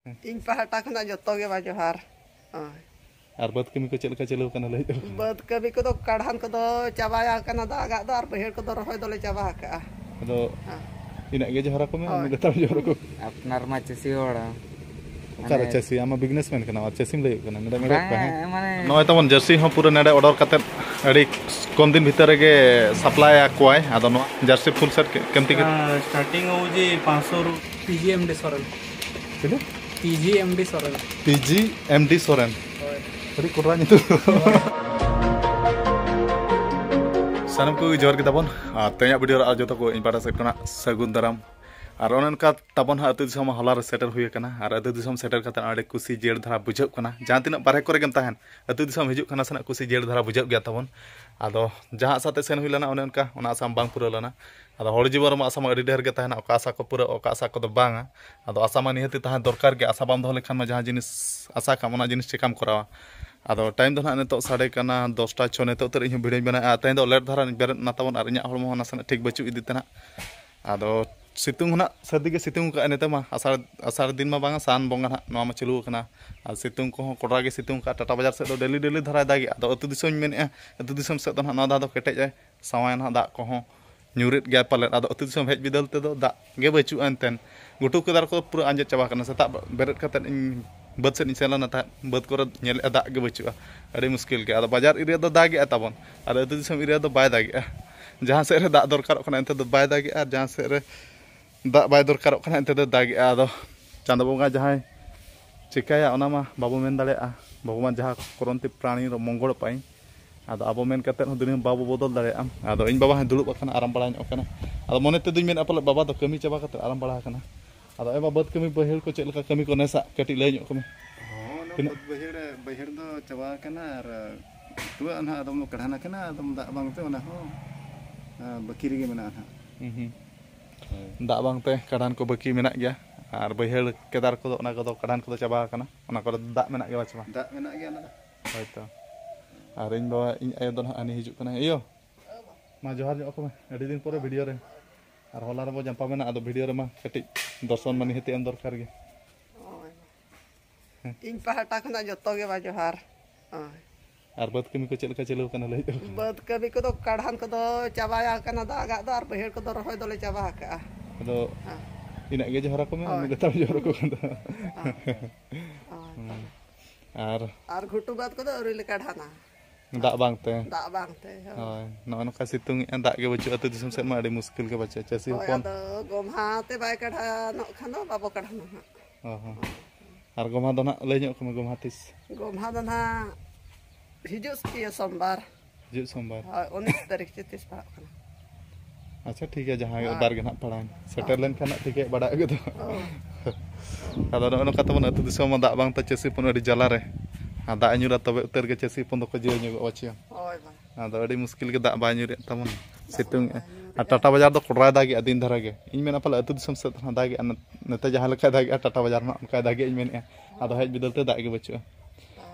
इन पहाटा खना जतो गे बा जोहार और बद कमी को चलका चलो कना लई बद कमी को काढ़ान को चाबाया कना दागा दो और बहेड़ को रहोय दोले चाबा का अदो इना गे जोहरा को में लेता जोहरा को अपनार मा चसी होड़ा ओकारे चसी आमा बिजनेसमैन कना और चसीम लई कना नडे मेरे का है नय तबन जर्सी हो पूरा नडे ऑर्डर कते अड़ी कम दिन भीतर के सप्लाई आकोय आदो नो जर्सी फुल सेट केमती के स्टार्टिंग हो जी 500 रु पीजीएमडी सोरेन चलो पीजीएमडी सोरेन पीजीएमडी सोरेन अड़ी कोरा नितु सानम को जोर के तबन तेया वीडियो आ जतो को इन पाटा से कना सगुन दाराम और उनका तबन अतु दिसम हला सेटर हुई कना और अतु दिसम सेटर कता आडे कुसी जेड़ धरा बुझाव कना जहां तिना बारे करे गेम ताहन अतु दिसम हिजुक कना सना कुसी जेड़ धरा बुझाव गया तबन आदो जहां साथे सेन हुई लना उनका उना आसाम बांग पूरा लना आदो हर जीवन मा आसाम अडी ढेर के ताहना ओका आशा को पूरा ओका आशा को दो बांगा आदो आशा मा निहति ताहन दरकार के आशा बाम दो लेखान मा जहां जिनिस आशा का मना जिनिस चिकाम करावा आदो टाइम दो ना नेतो साडे कना 10टा 6 नेतो तर इन भिडियो बना तेन दो लेट धरा बेर ना तबन और इना हरमो ना सना ठीक बचु इदी तना आदो सितुंग ना सर्दी के सितुंग का नेता मा आसार दिन मा बांगा सान बोंगा ना नवा मा चलू कना आ सितुंग को कोडरा के सितुंग का टाटा बाजार से दो डेली धरा दागी आदो अतु दिसम मेने अतु दिसम से दो ना दा दो केटे जाय सावाय ना दा को हो न्यूरित गया पाले आदो अतु दिसम हेज बिदल ते दो दा गे बचु अनतेन गुटु केदार को पूरा अंजे चाबा कना सेता बेरत कते बद से निसेला ना बद को नेल दा गे बचु अड़ी मुश्किल के आदो बाजार एरिया दो दागे ताबन आदो अतु दिसम एरिया दो बाय दागे जहां से रे दा दरकार कना एंते दो बाय दागे और जहां से रे दा बाय दरकार कना एंते दो दागे आदो चांदो बोंगा जहां चिकाया ओना मा बाबू मेन दाले बाबू मा जहां करंती प्राणी रो मंगल पाई आदो आबो मेन कते हो दिन बाबू बदल दाले आदो इन बाबा दुलुब कना आराम बड़ा कना आदो मने ते दुई मेन अपल बाबा दो कमी चाबा कते आराम बड़ा कना आदो एबा बद कमी बहेड़ को चेलका कमी को नेसा कटी लय ᱧᱚᱜ कमी बहेड़ दो चाबा कना और तुआ ना आदम कढ़ाना कना आदम दा बांगते ओना हो बकीरी गे मेना ना दा बांगते कढ़ान को बकी मेना गया और बहेड़ केदार को ओना को कढ़ान को चाबा कना ओना को दा मेना गया बाचमा दा मेना गया ना होयतो और इन बाबा इन आयो दो आनी हिजु कना इयो मा जोहार ᱧᱚᱜ कमे अडी दिन परे वीडियो रे और होला रे बो जंपा मेना आदो वीडियो रे मा कटी दर्शन मानी हेते एम दरकार गे इन पहाटा खना जतो गे बा जोहार और बद कमी को चलका चलो कना लई बद कमी को काढ़ान को चाबाया कना दागा दो और बहेड़ को रहोय दोले चाबा का अदो इना गे जोहरा को में लेता जोहरा को और घुटू बात को अरुल काढ़ाना दा बांगते होय न का सितुंग दा गे बचु अतु दिसम से मा अडी मुश्किल के बच्चे चसी होपन गोमहा ते बाय काढ़ा न खानो बाबो काढ़ाना और गोमहा दो ना लय ᱧᱚᱜ कमे गोमहा तिस गोमहा दो ना हिजुस के सोमवार हिजुस सोमवार 19 तारीख से 30 पड़ा खाना अच्छा ठीक है जहां बार के ना पड़ा सेटल लेन खाना ठीक है बड़ा गे तो आदो न का तबन अतु दिसम दा बांग त चसी पन अडी जला रे दा न्यूरा तबे उतर के चसी पन को जियो ᱧᱚᱜ बच्चे होय आदो अडी मुश्किल के दा बा न्यूरे तबन सितुंग टाटा बाजार दो कोडरा दागे दिन धरा गे इन मेना पल अतु दिसम से दागे नते जहां लेका दागे टाटा बाजार ना उनका दागे इन मेने आदो हेज बिदलते दागे बच्चे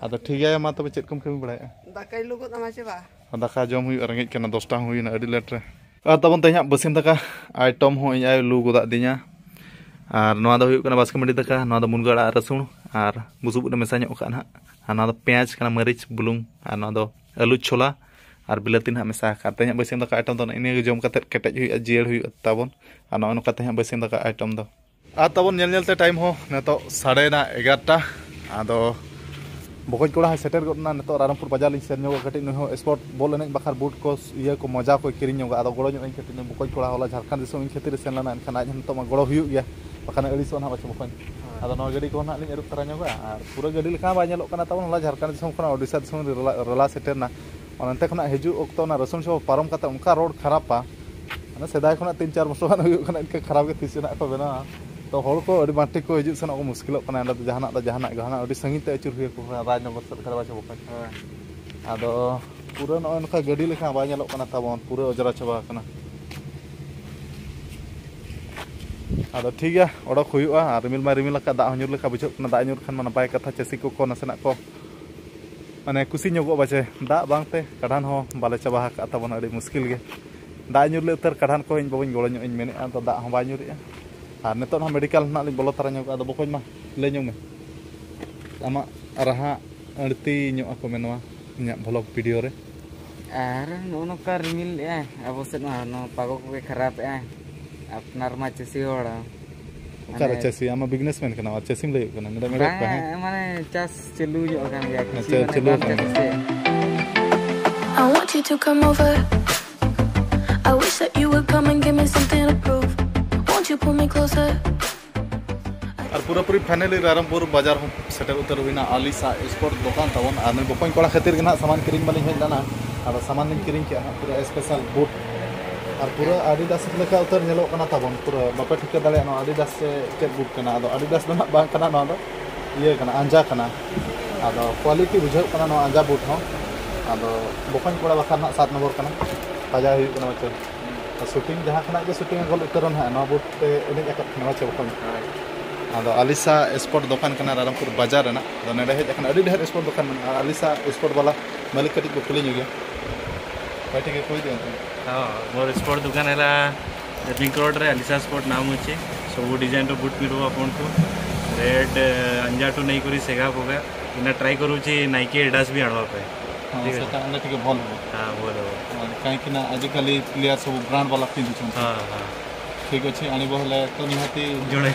आदो ठीक है मा तबे चेत कम कमी बड़ाय दाकाय लुगु तमा से बा दाका जम हुई रंगेज केना 10टा हुई ना अडी लेट रे और तबन तेहा बसिम दाका आइटम हो इन आय लु गोदा दिnya और नवा दो हुई कना बासके मंडी दाका नवा दो मुनगा रसुन और बुसुब दो मेसा ᱧᱚᱜ काना और नवा दो प्याज कना मरीच बुलुंग और नवा दो आलू छोला और बिलाती ना मेसा का तेहा बसिम दाका आइटम दो इने जम कते केटेज हुई जेड़ हुई तबन और नवा नका तेहा बसिम दाका आइटम दो आ तबन नेल नेलते टाइम हो नेतो 11:30 आदो बकज कोड़ा सेटर गना नेतो रामपुर बाजार लिंग सेन ᱧᱚᱜ कटी नो स्पॉट बॉल एने बखार बूट को इया को मजा को किरिंग ᱧᱚᱜ आदो गड़ो ᱧᱚᱜ कटी बकज कोड़ा होला झारखंड दिसम इन खेतिर सेन लाना एनखान आज नेतो मा गड़ो हुई गया बखान अड़ी सो ना बच बखन आदो नो गाड़ी को ना लिंग एरु तरा ᱧᱚᱜ और पूरा गाड़ी लेखा बा ᱧᱮᱞᱚᱜ kana तबन होला झारखंड दिसम खना ओडिसा दिसम रला सेटर ना अनते खना हिजु ओक्तो ना रसुन सो पारम कता उनका रोड खराब पा ना सेदाय खना 3-4 वर्ष खान हुई kana इनके खराब के तिसना को बना तो हर को अड़ी बांटी को हिजु सना को मुश्किल kana तो जहाना गहना अड़ी संगीत ते अचुर हुई को राजनगर सर खराब छ बखन आदो पूरा न उनका गाड़ी लेखा बा ᱧᱮᱞᱚᱜ kana तबन पूरा अजरा छबा kana आदो ठीक है ओडक हुआ रिमिल मा रिमिल का दा हनुर लेखा बुझो दा हनुर खान मा नपाय कथा चसी को नसेना को माने कुसी ᱧᱚᱜᱚ बाचे दा बांगते कढ़ान हो बाले चाबा का तबन अड़ी मुश्किल गे दा हनुर ले उतर कढ़ान को इन बाबुन गळो ᱧᱚᱜ इन मेने तो दा हो बा हनुरिया Ar neto na medical na li bolo tara nyok ado bokoj mah le nyong me. Ama raha arti nyok ako menwa nyak vlog video re. Nono ka rimil ya, abo set mah no pago ko खराब ya. Apnar ma chesi hoda. Kara chesi ama businessman kana chesi le kana nda mere pa hai. Mane chas chelu jo kan ya chelu I want you to come over. I wish that you would come and give me something to prove. Won't you pull me closer? Ar pura puri finally Rampur bazar hum settle utar huina Alisa sport dokan tawon ar ne bokon kola khatir gna saman kiring bali hej dana ar saman nin kiring ke pura special boot ar pura Adidas leka utar nyelok kana tawon pura bapa thike dale no Adidas se ket boot kana ado Adidas dana bang kana no ado iye kana anja kana ado quality bujhau kana no anja boot ho ado bokon kola bakar na 7 nomor kana taja hui kana bache shooting jaha kana ge shooting gol utaron ha no boot te enej akat kana bache bokon ado Alisa sport dokan kana Rampur bazar na do nede hej akan adi dher sport dokan Alisa sport wala malik kati ko kuli nyuge paite ke koi diyan ha mor sport dukan hela Pink Road re Alisa sport naam hoche सब design रो boot मिलबो आपन को red अंजाटू नहीं करी सेगा होगा इना try करू छी नाइकी एडास भी आनवा पे ठीक है सेटा ठीक भल हो हां बोल काई कि ना आजिकली प्लेयर सब ब्रांड वाला पिंधु छन हां हां ठीक अछि आनी बहले तो निहाती जणे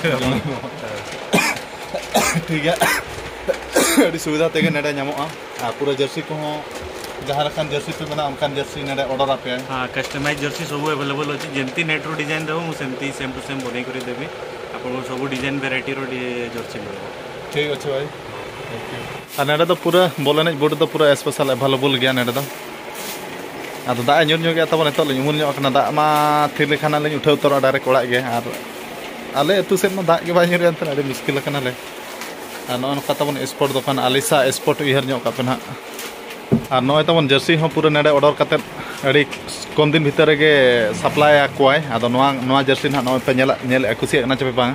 ठीक है अड़ी सुविधा तेगे नेडा ᱧᱟᱢᱚᱜᱼᱟ आ पूरा जर्सी को जहां रखन जर्सी पे बना अमकान जर्सी नेडा ऑर्डर आपे हां कस्टमाइज जर्सी सब अवेलेबल अछि जेंती नेट रो डिजाइन देबो मु सेंती सेम टू सेम बनै करी देबी आपन सब डिजाइन वैरायटी रो जर्सी मिलबो ठीक अछि भाई थैंक यू आ नेडा तो पूरा बोलने बोर्ड तो पूरा स्पेशल अवेलेबल गया नेडा तो आदो दा ᱧᱩᱨ ᱧᱚᱜ ᱜᱮ ᱛᱟᱵᱚᱱ ᱱᱤᱛᱚᱜ ᱞᱤᱧ ᱩᱢᱩᱞ ᱧᱚᱜ ᱠᱟᱱᱟ ᱫᱟᱜ ᱢᱟ ᱛᱷᱤᱨ ᱞᱮᱠᱷᱟᱱ ᱞᱤᱧ ᱩᱴᱷᱟᱹᱣ ᱛᱚᱨᱟ ᱰᱟᱭᱨᱮᱠᱴ ᱚᱲᱟᱜ ᱜᱮ ᱟᱨ ᱟᱞᱮ ᱟᱹᱛᱩ ᱥᱮᱫ ᱢᱟ ᱫᱟᱜ ᱜᱮ ᱵᱟᱭ ᱧᱩᱨ ᱮᱱᱛᱮ ᱟᱹᱰᱤ ᱢᱩᱥᱠᱤᱞ ᱟᱠᱟᱱᱟᱞᱮ ᱟᱨ ᱱᱚᱜᱼᱚ ᱱᱚᱝᱠᱟ ᱛᱟᱵᱚᱱ ᱥᱯᱚᱨᱴ ᱫᱚᱠᱟन Alisa ᱥᱯᱚᱨᱴ ᱩᱭᱦᱟᱹᱨ ᱧᱚᱜ ᱠᱟᱜ ᱯᱮ ᱱᱟᱦᱟᱜ ᱟᱨ ᱱᱚᱜᱼᱚᱭ ᱛᱟᱵᱚᱱ ᱡᱟᱹᱨᱥᱤ ᱦᱚᱸ ᱯᱩᱨᱟᱹ ᱱᱮᱰᱮ ᱚᱰᱟᱨ ᱠᱟᱛᱮᱫ ᱟᱹᱰᱤ ᱠᱚᱢ ᱫᱤᱱ ᱵᱷᱤᱛᱟᱹᱨ ᱨᱮᱜᱮ ᱥᱟᱯᱞᱟᱭ ᱟᱠᱚᱣᱟᱭ ᱟᱫᱚ ᱱᱚᱣᱟ ᱡᱟᱹᱨᱥᱤ ᱱᱟᱦᱟᱜ ᱱᱚᱜᱼᱚᱭ ᱯᱮ ᱧᱮᱞᱮᱫᱼᱟ ᱠᱩᱥᱤᱭᱟᱜ ᱠᱟᱱᱟ ᱪᱮ ᱯᱮ ᱵᱟᱝ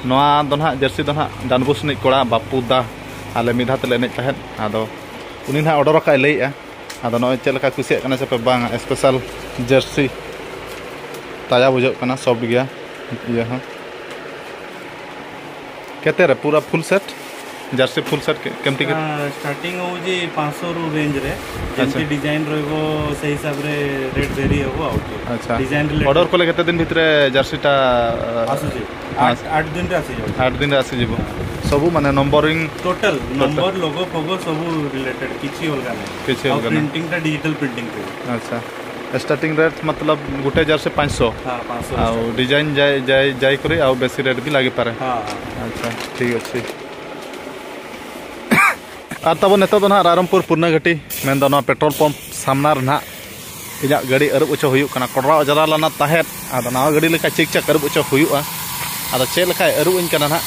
ᱱᱚᱣᱟ ᱫᱚ ᱱᱟᱦᱟᱜ ᱡᱟᱹᱨᱥᱤ ᱫᱚ ᱱᱟᱦᱟᱜ ᱰᱟᱱᱵᱩᱥ ᱨᱤᱱᱤᱡ ᱠᱚᱲᱟ ᱵᱟᱯᱩ ᱫᱟ ᱟᱞᱮ ᱢᱤᱫ ᱫᱷᱟᱣ ᱛᱮᱞᱮ ᱮᱱᱮᱡ ᱛᱟᱦᱮᱸᱫ ᱟᱫᱚ ᱩᱱᱤ ᱱᱟᱦᱟᱜ ᱚᱰᱟᱨ ᱟᱠᱟᱫ ᱞᱟᱹᱭᱮᱜᱼᱟ ᱟᱫᱚ ᱱᱚᱜᱼᱚᱭ ᱪᱮᱫ ᱞᱮᱠᱟ ᱠᱩᱥᱤᱭᱟᱜ ᱠᱟᱱᱟ ᱪᱮ ᱯᱮ ᱵᱟᱝ ᱥᱯᱮᱥᱟᱞ ᱡᱟᱹᱨᱥᱤ ताजा बुझे सॉफ्ट गया ये हाँ कहते रहे पूरा full set Jersey full set केमती स्टार्टिंग हो जी 500 रु रेंज रे जेंती डिजाइन रहबो से हिसाब रे रेट वेरी होबो आउट अच्छा डिजाइन ऑर्डर कोले केते दिन भितरे जर्सीटा आसु जी 8 दिन रे आसी जाउ 8 दिन रे आसी जीवो सब माने नंबरिंग टोटल नंबर लोगो फोगो सब रिलेटेड किछि होलगा नै किछि होलगा प्रिंटिंग ता डिजिटल प्रिंटिंग पे अच्छा स्टार्टिंग रेट मतलब गुटे जर्सी 500 हां 500 आ डिजाइन जाय करे आ बेसी रेट भी लागी पारे हां अच्छा ठीक अछि आ तब नेतो तो ना रामपुर पूर्णघाटी मेन दो पेट्रोल पंप सामना रे ना इजा गाड़ी अरुब उचो हुयु कना कोडरा जरा लाना ताहेत आदा ना गाड़ी लेका चेक चेक अरुब उचो हुयुआ आदा चे लेका अरुब इन कना ना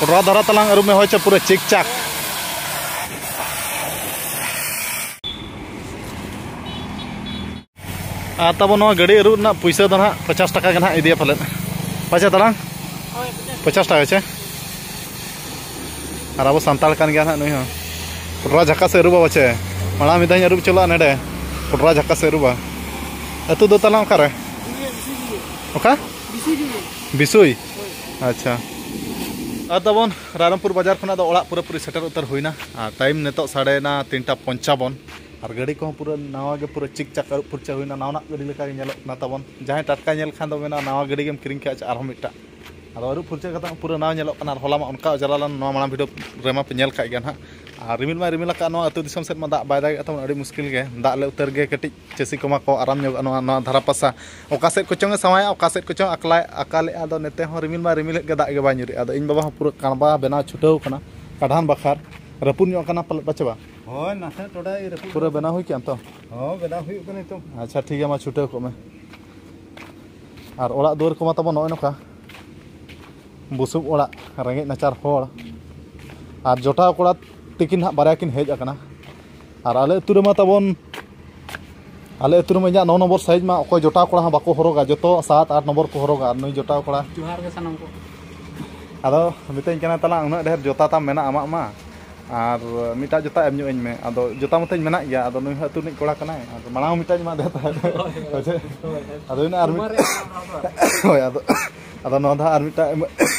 कोडरा दरा तलांग अरुब में होय पूरा चेक चेक आ तब नो गाड़ी अरुब ना पैसा दो ना 50 टाका गना इदिया फले पाछे तलांग 50 टाका छे और अब सानताल कान गया ना नुई हो कोडरा झक्का से अरुबा बचे माला मिदाई अरुब चला नेडे कोडरा झक्का से अरुबा अतु दो तलांग करे ओका बिसुई अच्छा आ तबन रामपुर बाजार खना दो ओड़ा पूरा पूरी सेटर उतर हुईना आ टाइम नेतो 3:55 और गाड़ी को पूरा नवा के पूरा चिक चक अरुब पुरचा हुईना नावना गाड़ी लेका नेलो ना तबन जहां टटका नेल खान दो मेना नवा गाड़ी गेम किरिंग के आर मिटा आदो अरुब पुरचा कता पूरा नाव नेलो कना होला मा उनका जलालन नवा माला वीडियो रेमा पे नेल खाइ गन हा आ रिमिल मा रिमिल का नवा अतु दिसम सेट मा दा बाय दा तबन अड़ी मुश्किल गे दा ले उतर गे कटी चेसी कोमा को आराम ᱧᱚᱜ नवा धारा पासा ओका सेट को चंग समय ओका सेट को चंग अकला अकाले आदो नेते हो रिमिल मा रिमिल के दा गे बा ᱧᱩᱨි आदो इन बाबा पूरा कानबा बेना छुटाव कना काढान बखार रपुन ᱧᱚᱜ कना बचवा होय नाथे टोडा इ रपु पूरा बेना हुई क्या तो हां बेना हुई कने तो अच्छा ठीक है मा छुटाव को में और ओड़ा दुआर को मा तब नय नका बुसुब ओड़ा रेंगे नाचार होड़ और जोटा कोड़ा तिकिन हा बारया किन हेज आकना और आले अतु रेमा तबन आले अतु रेमा 9 नंबर साइज मा ओको जोटा कोड़ा हा बाको हरोगा जतो 7-8 नंबर को हरोगा नई जोटा कोड़ा जोहार के सनम को आदो मितेन कना तला उना ढेर जोता ताम मेना आमा मा और मिटा जोता एम ᱧᱚᱜ में आदो जोता मतेन मेना गया आदो नई अतु नि कोड़ा कना आदो माना मिटा मा देता आदो इन आर होय आदो ᱟᱫᱚ ᱱᱚᱣᱟ ᱫᱚ ᱟᱨ ᱢᱤᱫᱴᱟᱝ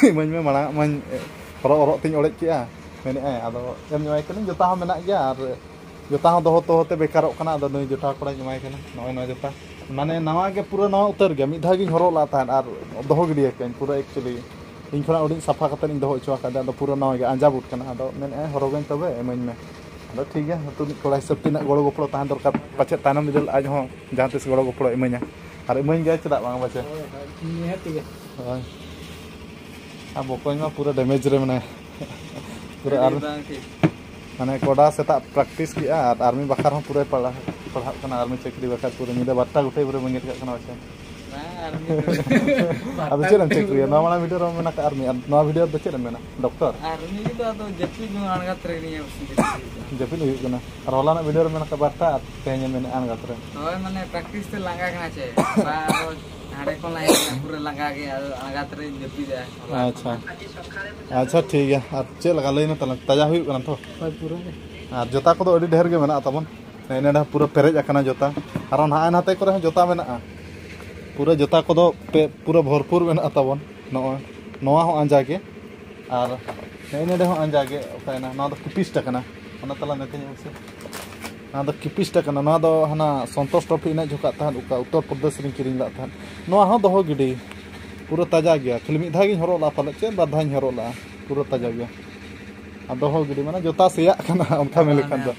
ᱤᱢᱟᱹᱧ ᱢᱮ ᱢᱟᱲᱟᱝ ᱢᱟᱧ ᱦᱚᱨᱚᱜ ᱛᱤᱧ ᱚᱲᱮᱡ ᱠᱮᱜᱼᱟ ᱢᱮᱱᱮᱫᱼᱟᱭ ᱟᱫᱚ ᱮᱢ ᱧᱚᱜᱟᱭ ᱠᱟᱹᱱᱟᱹᱧ ᱡᱚᱛᱟ ᱦᱚᱸ ᱢᱮᱱᱟᱜ ᱜᱮᱭᱟ ᱟᱨ ᱡᱚᱛᱟ ᱦᱚᱸ ᱫᱚᱦᱚ ᱵᱮᱠᱟᱨᱚᱜ ᱠᱟᱱᱟ ᱟᱫᱚ ᱱᱩᱭ ᱡᱚᱴᱟ ᱠᱚᱲᱟᱧ ᱮᱢᱟᱭ ᱠᱟᱱᱟ ᱱᱚᱜᱼᱚᱭ ᱱᱚᱣᱟ ᱡᱚᱛᱟ ᱢᱟᱱᱮ ᱱᱟᱣᱟ ᱜᱮ ᱯᱩᱨᱟᱹ ᱱᱟᱣᱟ ᱩᱛᱟᱹᱨ ᱜᱮᱭᱟ ᱢᱤᱫ ᱫᱷᱟᱣ ᱜᱤᱧ ᱦᱚᱨᱚᱜ ᱞᱟᱜ ᱛᱟᱦᱮᱸᱫ ᱟᱨ ᱫᱚᱦᱚ ᱜᱤᱰᱤᱭᱟᱠᱟᱹᱧ ᱯᱩᱨᱟᱹ ᱮᱠᱪᱩᱭᱮᱞᱤ ᱤᱧ ᱠᱷᱚᱱᱟᱜ ᱩᱰᱤᱧ ᱥᱟᱯᱷᱟ ᱠᱟᱛᱮ ᱤᱧ ᱫᱚᱦᱚ ᱦᱚᱪᱚ ᱟᱠᱟᱫᱟ ᱟᱫᱚ ᱯᱩᱨᱟᱹ ᱱᱟᱣᱟ ᱜᱮ ᱟᱸᱡᱟ ᱵᱩᱴ ᱠᱟᱱᱟ ᱟᱫᱚ ᱢᱮᱱᱮᱫᱼᱟᱭ ᱦᱚᱨᱚᱜᱟᱹᱧ ᱛᱚᱵᱮ ᱤᱢᱟᱹᱧ ᱢᱮ ᱟᱫᱚ ᱴᱷᱤक ᱜᱮᱭᱟ ᱛᱩᱱᱤᱡ ᱠᱚᱲᱟ ᱦᱤᱥᱟᱹᱵ ᱛᱤᱱᱟᱹᱜ ᱜᱚᱲᱚ ᱜᱚᱯᱚᱲᱚ ᱛᱟᱦᱮᱸ ᱫᱚᱨᱠᱟর ᱯᱟᱪᱮᱫ ᱛᱟᱭᱱᱚᱢ ᱵᱤᱫᱟᱹᱞ ᱟᱡ ᱦᱚᱸ ᱡᱟᱦᱟᱸ ᱛᱤᱥ ᱜᱚᱲᱚ ᱜᱚᱯᱚᱲᱚ ᱤᱢᱟᱹᱧᱟ ᱟᱨ ᱤᱢᱟᱹᱧ ᱜᱮᱭᱟ ᱪᱮᱫᱟᱜ ᱵᱟᱝ ᱵᱟᱪᱮ ᱦᱳᱭ ᱟᱨ ᱵᱚᱠᱚᱧ ᱢᱟ ᱯᱩᱨᱟᱹ ᱰᱮᱢᱮᱡᱽ ᱨᱮ ᱢᱮᱱᱟᱭᱟ पूरा माने कोडा सेता प्रैक्टिस किया आर्मी बखार हम पूरे पढ़ात कना आर्मी चक्री बखार पूरे निदा बारटा उठे पूरे मंगेत कना बच्चा अब चेरम चक्री ना माना वीडियो रो मेना आर्मी ना वीडियो दो चेरम मेना डॉक्टर आर्मी तो आदो जपी जो अनगात रे नहीं जपी हुई कना और होला ना वीडियो रो मेना का बारटा तेने मेना अनगात रे होय माने प्रैक्टिस ते लंगा कना छे बा हाड़े को लाई पूरे लंगा के अनगात रे जपी जाए अच्छा अच्छा ठीक है और चे लगा लेना तला ताजा हुई कना तो पूरा और जोता को अड़ी ढेर के मेना तबन नेना पूरा पेरेज अकना जोता और हाय नाते करे जोता मेना पूरा जोता को पूरा भरपूर मेना तबन नवा हो अंजा के और नेने हो अंजा के ओकायना ना दो किपिस्ट कना ओना तला नेते से ना दो किपिस्ट कना ना दो हना संतोष ट्रॉफी इना झुका था उत्तर प्रदेश रे किरिंग ला था नवा हो दो गिडी पूरा ताजा गया खाली मिधा गिन हरो ला पाले चे बाधाኝ हरो ला पूरा ताजा गया अब दो गिडी माने जोता सेया कना उनका में लिखन दो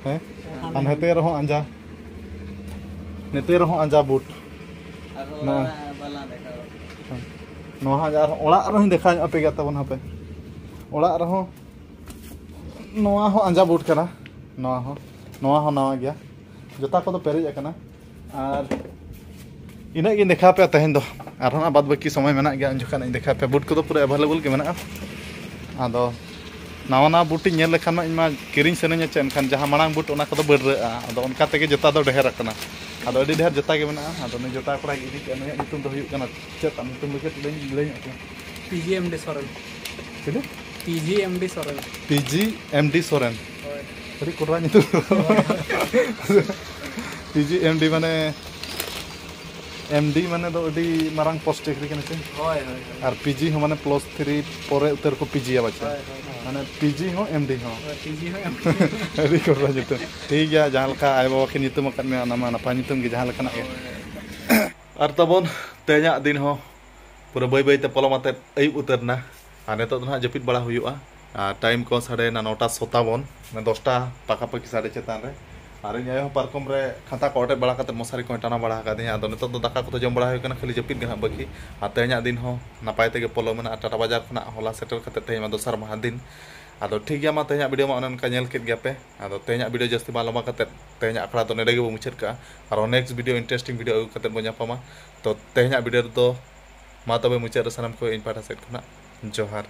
हैं अन हेते रहो अंजा नेते रहो अंजा बूट नो नो हजार ओला रहो देखा अपे गया तबन हपे ओला रहो नोआ हो अंजा बूट करा नोआ हो नवा गया जोता को तो पेरेज कना और इना गे देखा पे तहन दो और बाद बाकी समय मेना गया जोखान देखा पे बूट को तो पूरा अवेलेबल के मेना आदो नवा नवा बूट नेल लेखान मा किरिंग सनanya चे एनखान जहां मांग बूट ओना को बड़ आदो उनका तेगे जोता दो ढेर कना आदो अडी ढेर जोता के मेना आदो ने जोता कोड़ा इदी के ने नितुम दो हुई कना चे तम नितुम के लई PGMD सोरेन चले PGMD सोरेन अरे कोड़ा नितु PGMD माने MD माने दो अडी मारंग पोस्ट टेक्री कने छे होय और PG हो माने +3 परे उतर को PG आ बच्चा माने PG हो MD हो अडी कोरा जतो ठीक गया जहां लका आय बाबा के नितुम कन में नामा नपा नितुम के जहां लका ना और तबन तेजा दिन हो पूरा बय बय ते पलमाते अयुब उतरना आ नेतो ना जपित बड़ा हुयुआ टाइम को 9:57 मैं 10टा पाका पाकी 7:30 रे और इन पार्कम रे खाता को अटे बड़ा करते मसारी को टाना बड़ा का दिया तो दाका को जम बड़ा होना खाली जपित गना बाकी तेजा दिन हो नपाय तेगे पलो में टाटा बाजार खुना होला सेटल करते तेज दोसर महा दिन आदो ठीक गया मा तेजा वीडियो मा अनका नेल केत गया पे आदो तेजा वीडियो जस्ती मा लमा करते तेजा आखड़ा तो नेडे गे बो मुछत का और नेक्स्ट वीडियो इंटरेस्टिंग वीडियो अगु करते बो जापामा तो तेजा वीडियो तो मा तबे मुछत रे सनम को इन पाटा सेट खुना जोहार।